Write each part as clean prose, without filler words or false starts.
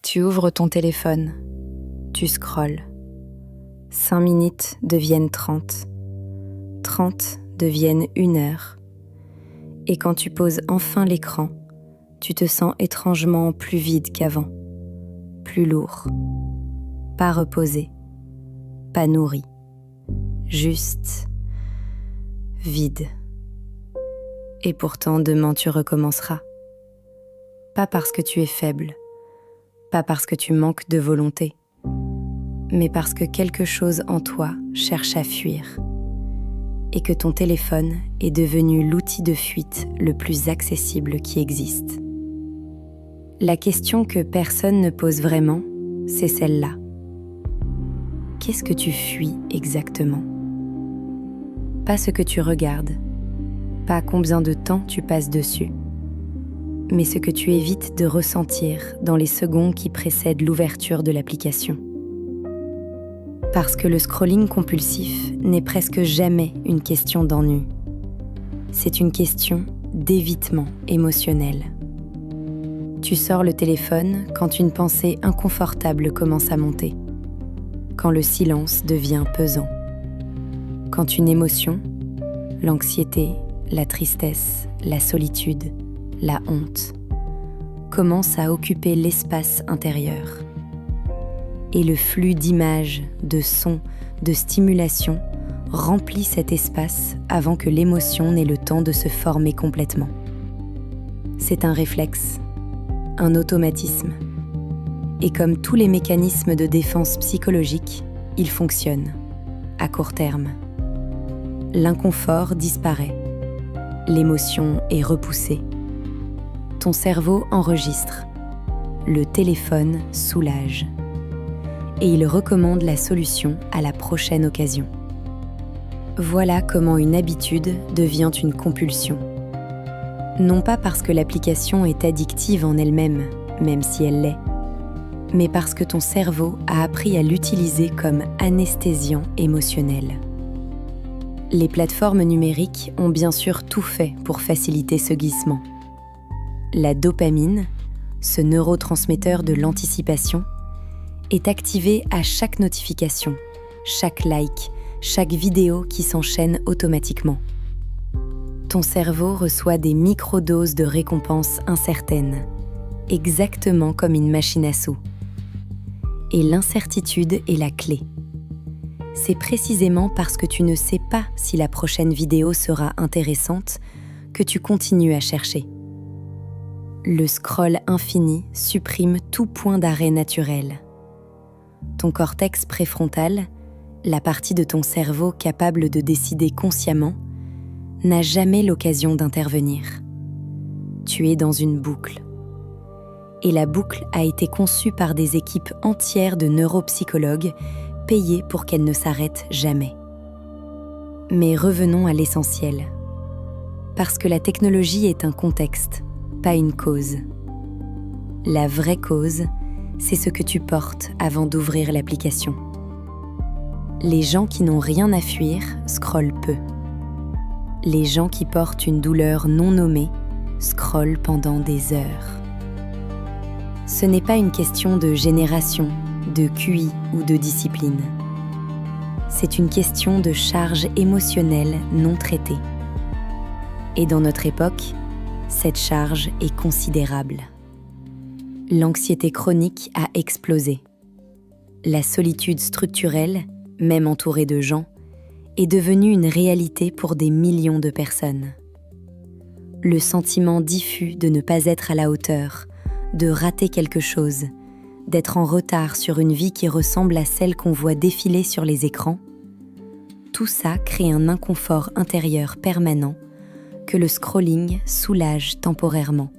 Tu ouvres ton téléphone, tu scrolles. 5 minutes deviennent 30, 30 deviennent 1 heure. Et quand tu poses enfin l'écran, tu te sens étrangement plus vide qu'avant, plus lourd, pas reposé, pas nourri, juste vide. Et pourtant demain tu recommenceras. Pas parce que tu es faible, pas parce que tu manques de volonté, mais parce que quelque chose en toi cherche à fuir et que ton téléphone est devenu l'outil de fuite le plus accessible qui existe. La question que personne ne pose vraiment, c'est celle-là. Qu'est-ce que tu fuis exactement ? Pas ce que tu regardes, pas combien de temps tu passes dessus, mais ce que tu évites de ressentir dans les secondes qui précèdent l'ouverture de l'application. Parce que le scrolling compulsif n'est presque jamais une question d'ennui. C'est une question d'évitement émotionnel. Tu sors le téléphone quand une pensée inconfortable commence à monter, quand le silence devient pesant, quand une émotion, l'anxiété, la tristesse, la solitude, la honte, commence à occuper l'espace intérieur. Et le flux d'images, de sons, de stimulations remplit cet espace avant que l'émotion n'ait le temps de se former complètement. C'est un réflexe, un automatisme. Et comme tous les mécanismes de défense psychologique, il fonctionne, à court terme. L'inconfort disparaît, l'émotion est repoussée. Ton cerveau enregistre, le téléphone soulage. Et il recommande la solution à la prochaine occasion. Voilà comment une habitude devient une compulsion. Non pas parce que l'application est addictive en elle-même, même si elle l'est, mais parce que ton cerveau a appris à l'utiliser comme anesthésiant émotionnel. Les plateformes numériques ont bien sûr tout fait pour faciliter ce glissement. La dopamine, ce neurotransmetteur de l'anticipation, est activé à chaque notification, chaque like, chaque vidéo qui s'enchaîne automatiquement. Ton cerveau reçoit des microdoses de récompenses incertaines, exactement comme une machine à sous. Et l'incertitude est la clé. C'est précisément parce que tu ne sais pas si la prochaine vidéo sera intéressante que tu continues à chercher. Le scroll infini supprime tout point d'arrêt naturel. Ton cortex préfrontal, la partie de ton cerveau capable de décider consciemment, n'a jamais l'occasion d'intervenir. Tu es dans une boucle. Et la boucle a été conçue par des équipes entières de neuropsychologues payés pour qu'elle ne s'arrête jamais. Mais revenons à l'essentiel. Parce que la technologie est un contexte, pas une cause. La vraie cause, c'est ce que tu portes avant d'ouvrir l'application. Les gens qui n'ont rien à fuir scrollent peu. Les gens qui portent une douleur non nommée scrollent pendant des heures. Ce n'est pas une question de génération, de QI ou de discipline. C'est une question de charge émotionnelle non traitée. Et dans notre époque, cette charge est considérable. L'anxiété chronique a explosé. La solitude structurelle, même entourée de gens, est devenue une réalité pour des millions de personnes. Le sentiment diffus de ne pas être à la hauteur, de rater quelque chose, d'être en retard sur une vie qui ressemble à celle qu'on voit défiler sur les écrans, tout ça crée un inconfort intérieur permanent que le scrolling soulage temporairement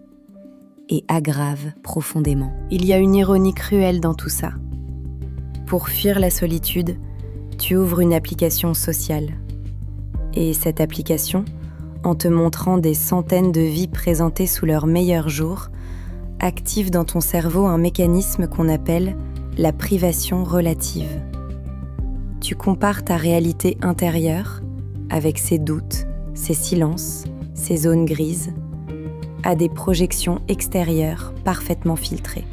et aggrave profondément. Il y a une ironie cruelle dans tout ça. Pour fuir la solitude, tu ouvres une application sociale. Et cette application, en te montrant des centaines de vies présentées sous leurs meilleurs jours, active dans ton cerveau un mécanisme qu'on appelle la privation relative. Tu compares ta réalité intérieure, avec ses doutes, ses silences, ses zones grises, à des projections extérieures parfaitement filtrées.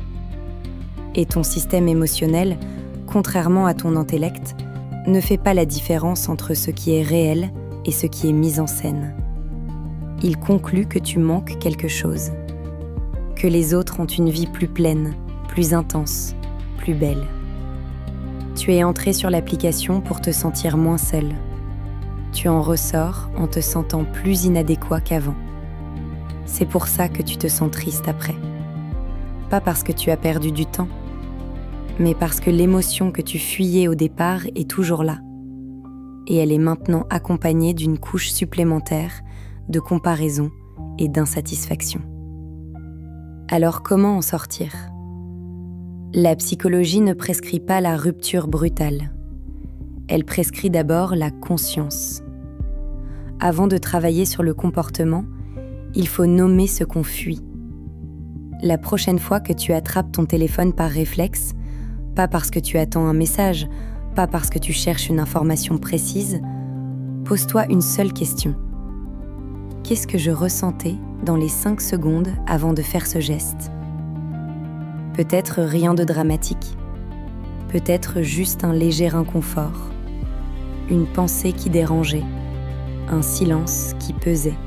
Et ton système émotionnel, contrairement à ton intellect, ne fait pas la différence entre ce qui est réel et ce qui est mis en scène. Il conclut que tu manques quelque chose, que les autres ont une vie plus pleine, plus intense, plus belle. Tu es entré sur l'application pour te sentir moins seul. Tu en ressors en te sentant plus inadéquat qu'avant. C'est pour ça que tu te sens triste après. Pas parce que tu as perdu du temps, mais parce que l'émotion que tu fuyais au départ est toujours là. Et elle est maintenant accompagnée d'une couche supplémentaire de comparaison et d'insatisfaction. Alors comment en sortir ? La psychologie ne prescrit pas la rupture brutale. Elle prescrit d'abord la conscience. Avant de travailler sur le comportement, il faut nommer ce qu'on fuit. La prochaine fois que tu attrapes ton téléphone par réflexe, pas parce que tu attends un message, pas parce que tu cherches une information précise, pose-toi une seule question. Qu'est-ce que je ressentais dans les 5 secondes avant de faire ce geste ? Peut-être rien de dramatique. Peut-être juste un léger inconfort. Une pensée qui dérangeait. Un silence qui pesait.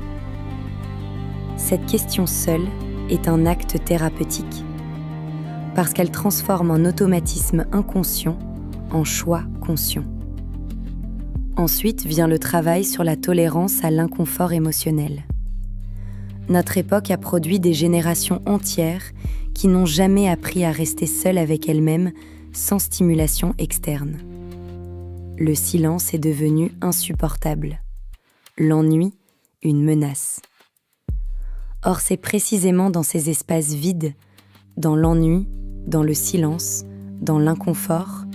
Cette question seule est un acte thérapeutique. Parce qu'elle transforme un automatisme inconscient en choix conscient. Ensuite vient le travail sur la tolérance à l'inconfort émotionnel. Notre époque a produit des générations entières qui n'ont jamais appris à rester seules avec elles-mêmes sans stimulation externe. Le silence est devenu insupportable. L'ennui, une menace. Or, c'est précisément dans ces espaces vides, dans l'ennui, dans le silence, dans l'inconfort,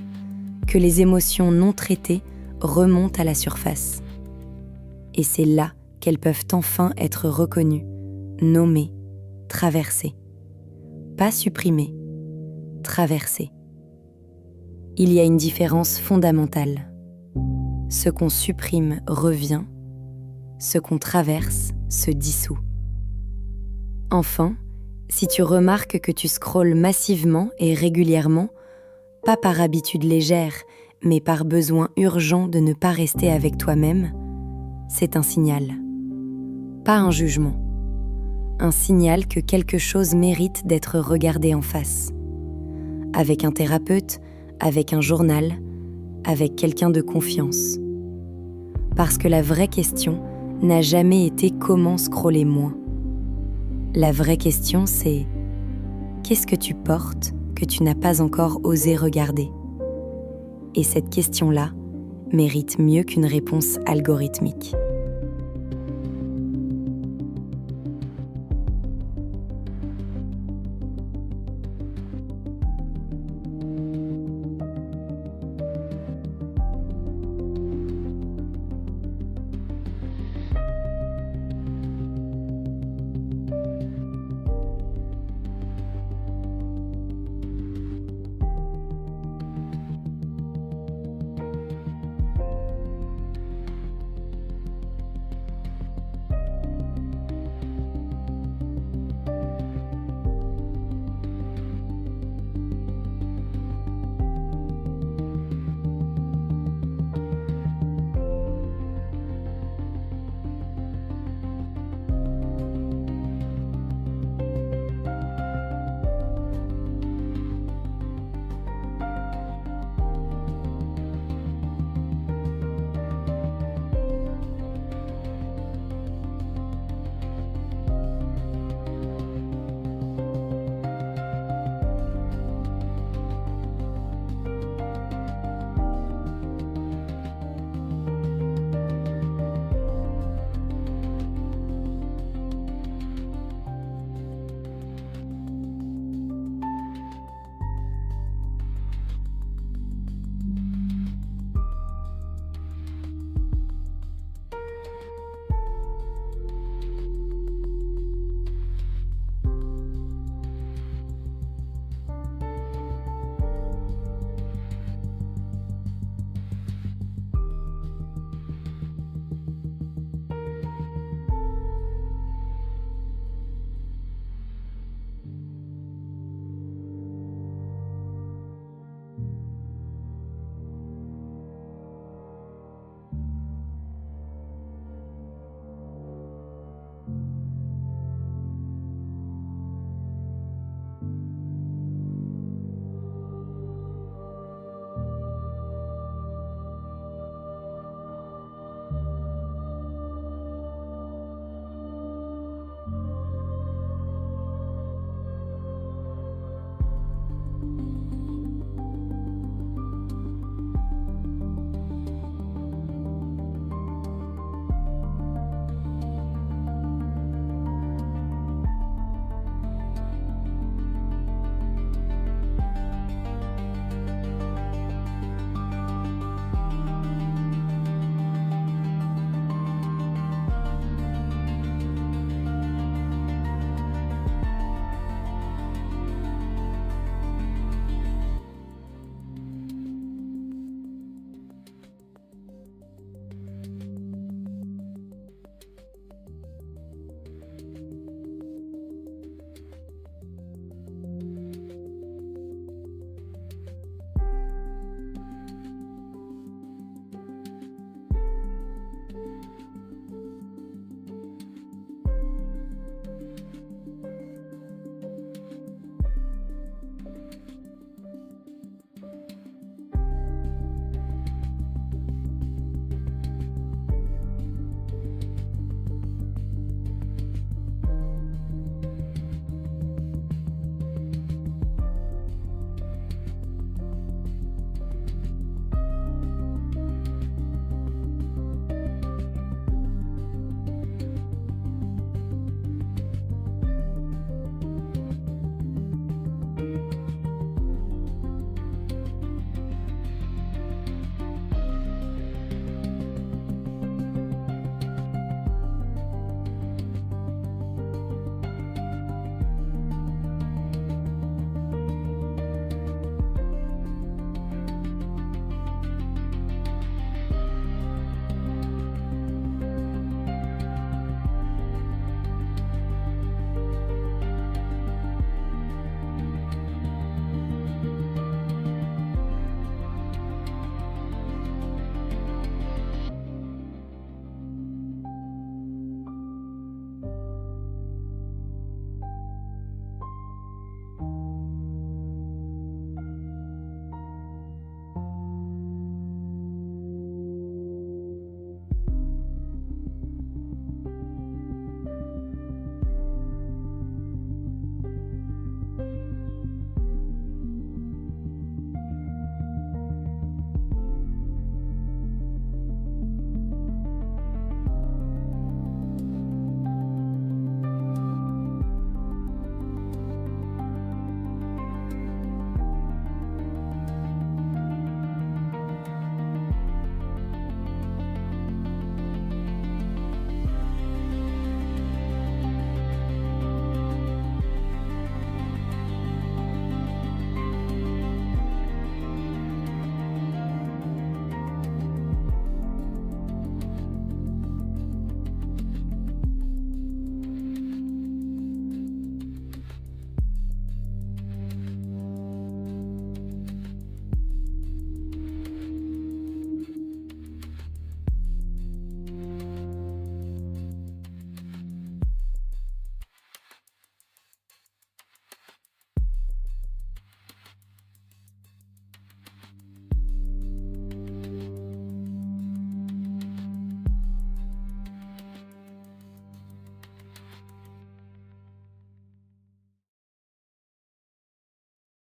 que les émotions non traitées remontent à la surface. Et c'est là qu'elles peuvent enfin être reconnues, nommées, traversées. Pas supprimées, traversées. Il y a une différence fondamentale. Ce qu'on supprime revient, ce qu'on traverse se dissout. Enfin, si tu remarques que tu scrolles massivement et régulièrement, pas par habitude légère, mais par besoin urgent de ne pas rester avec toi-même, c'est un signal. Pas un jugement. Un signal que quelque chose mérite d'être regardé en face. Avec un thérapeute, avec un journal, avec quelqu'un de confiance. Parce que la vraie question n'a jamais été comment scroller moins. La vraie question, c'est qu'est-ce que tu portes que tu n'as pas encore osé regarder ? Et cette question-là mérite mieux qu'une réponse algorithmique.